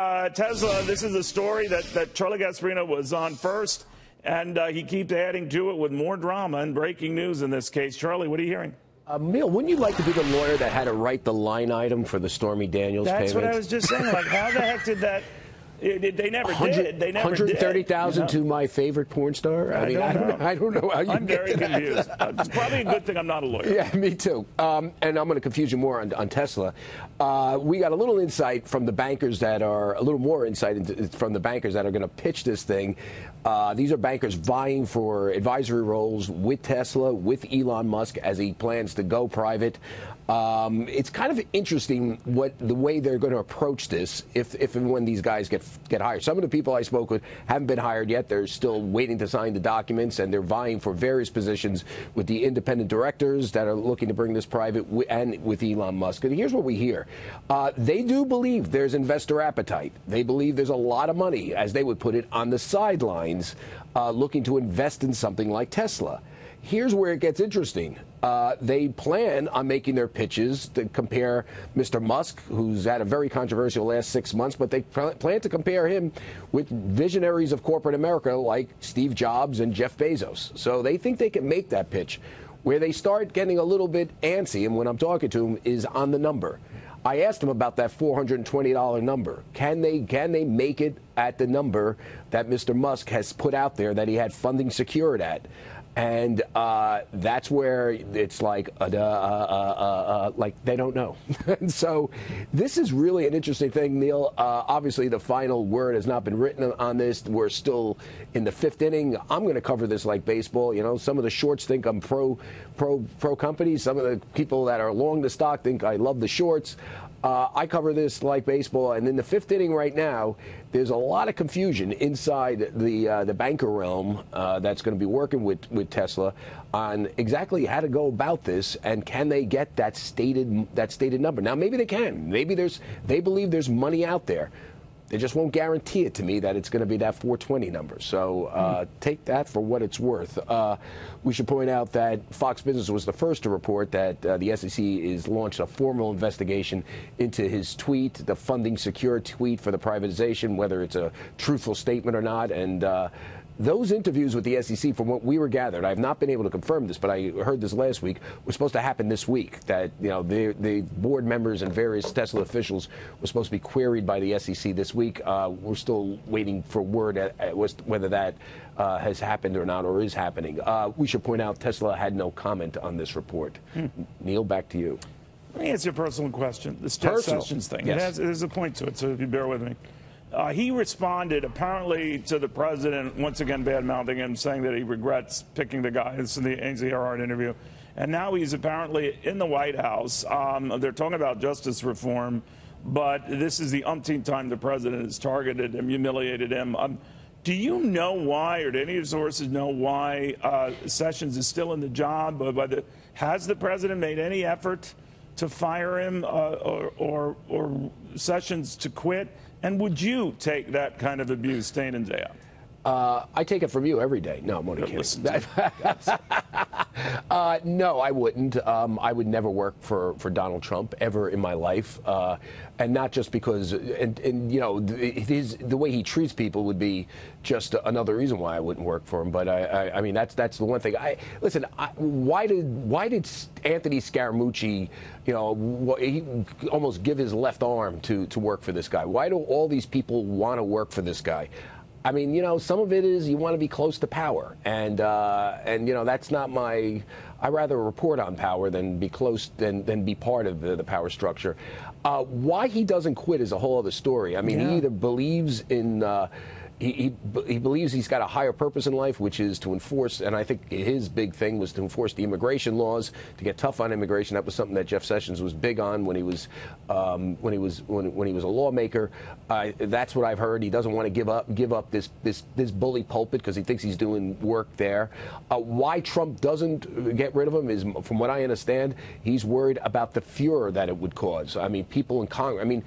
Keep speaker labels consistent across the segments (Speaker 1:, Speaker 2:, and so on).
Speaker 1: Tesla, this is a story that Charlie Gasparino was on first, and he keeps adding to it with more drama and breaking news in this case. Charlie, what are you hearing?
Speaker 2: Neil, wouldn't you like to be the lawyer that had to write the line item for the Stormy Daniels payment?
Speaker 1: That's what I was just saying. Like, how the heck did that... They never did. They never did.
Speaker 2: $130,000 to my favorite porn star? I don't know how you
Speaker 1: I'm very confused. It's probably a good thing I'm not a lawyer. Yeah,
Speaker 2: me too. And I'm going to confuse you more on Tesla. We got a little insight from the bankers that are, a little more insight from the bankers that are going to pitch this thing. These are bankers vying for advisory roles with Tesla, with Elon Musk as he plans to go private. It's kind of interesting the way they're going to approach this if and when these guys get hired. Some of the people I spoke with haven't been hired yet. They're still waiting to sign the documents, and they're vying for various positions with the independent directors that are looking to bring this private and with Elon Musk. And here's what we hear. They do believe there's investor appetite. They believe there's a lot of money, as they would put it, on the sidelines looking to invest in something like Tesla. Here's where it gets interesting. They plan on making their pitches to compare Mr. Musk, who's had a very controversial last 6 months, but they plan to compare him with visionaries of corporate America like Steve Jobs and Jeff Bezos. So they think they can make that pitch. Where they start getting a little bit antsy, and when I'm talking to them, is on the number. I asked them about that $420 number. Can they make it at the number that Mr. Musk has put out there that he had funding secured at? And that's where it's like they don't know. And so this is really an interesting thing, Neil. Obviously, the final word has not been written on this. We're still in the fifth inning. I'm going to cover this like baseball. You know, some of the shorts think I'm pro companies. Some of the people that are long the stock think I love the shorts. I cover this like baseball, and in the fifth inning right now, there's a lot of confusion inside the banker realm that's going to be working with Tesla on exactly how to go about this, and can they get that stated number? Now, maybe they can. Maybe they believe there's money out there. They just won't guarantee it to me that it's going to be that 420 number. So take that for what it's worth. We should point out that Fox Business was the first to report that the SEC has launched a formal investigation into his tweet, the funding secure tweet for the privatization, whether it's a truthful statement or not. And those interviews with the SEC, from what we were gathered, I have not been able to confirm this, but I heard this last week, was supposed to happen this week, that the board members and various Tesla officials were supposed to be queried by the SEC this week. We're still waiting for word whether that has happened or not, or is happening. We should point out Tesla had no comment on this report. Neil, back to you.
Speaker 1: Let me answer a personal question. This Jeff Sessions thing.
Speaker 2: Yes.
Speaker 1: There's a point to it, so if you bear with me. He responded, apparently, to the president, once again bad-mouthing him, saying that he regrets picking the guy. This is in the NCRR interview. And now he's apparently in the White House. They're talking about justice reform, but this is the umpteenth time the president has targeted him, humiliated him. Do you know why, or do any of your sources know why Sessions is still in the job? Has the president made any effort to fire him or Sessions to quit? And would you take that kind of abuse, staying in jail?
Speaker 2: I take it from you every day. No, I'm only kidding. No, I wouldn't. I would never work for Donald Trump ever in my life, and not just because, and you know, the way he treats people would be just another reason why I wouldn't work for him. But I mean, that's the one thing. Listen. Why did Anthony Scaramucci, you know, he almost give his left arm to work for this guy? Why do all these people want to work for this guy? I mean, you know, some of it is you want to be close to power, and you know, that's not my. I rather report on power than be close than be part of the power structure. Why he doesn't quit is a whole other story. I mean, he either believes in. He believes he's got a higher purpose in life, which is to enforce, and I think his big thing was to enforce the immigration laws, to get tough on immigration. That was something that Jeff Sessions was big on when he was a lawmaker. That's what I've heard. He doesn't want to give up this bully pulpit because he thinks he's doing work there. Why Trump doesn't get rid of him is, from what I understand, he's worried about the furor that it would cause. I mean, people in Congress. I mean,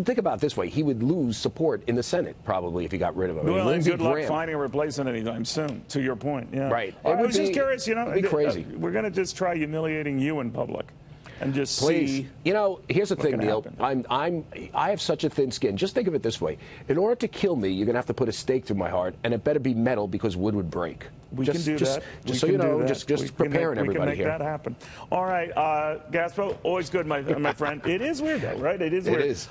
Speaker 2: think about it this way: he would lose support in the Senate probably if he got rid of him.
Speaker 1: Well, and good luck finding a replacement anytime soon, to your point. Yeah.
Speaker 2: Right.
Speaker 1: I was just curious, you know.
Speaker 2: It'd be crazy.
Speaker 1: We're going to just try humiliating you in public. and just
Speaker 2: Please.
Speaker 1: see.
Speaker 2: You know, here's the thing,
Speaker 1: can
Speaker 2: Neil.
Speaker 1: happen.
Speaker 2: I have such a thin skin. Just think of it this way: in order to kill me, you're gonna have to put a stake through my heart, and it better be metal because wood would break.
Speaker 1: We can do that.
Speaker 2: Just so you know, just preparing everybody here.
Speaker 1: We can make that happen. All right, Gaspo, always good, my friend. It is weird, though, right? It is weird.
Speaker 2: It is.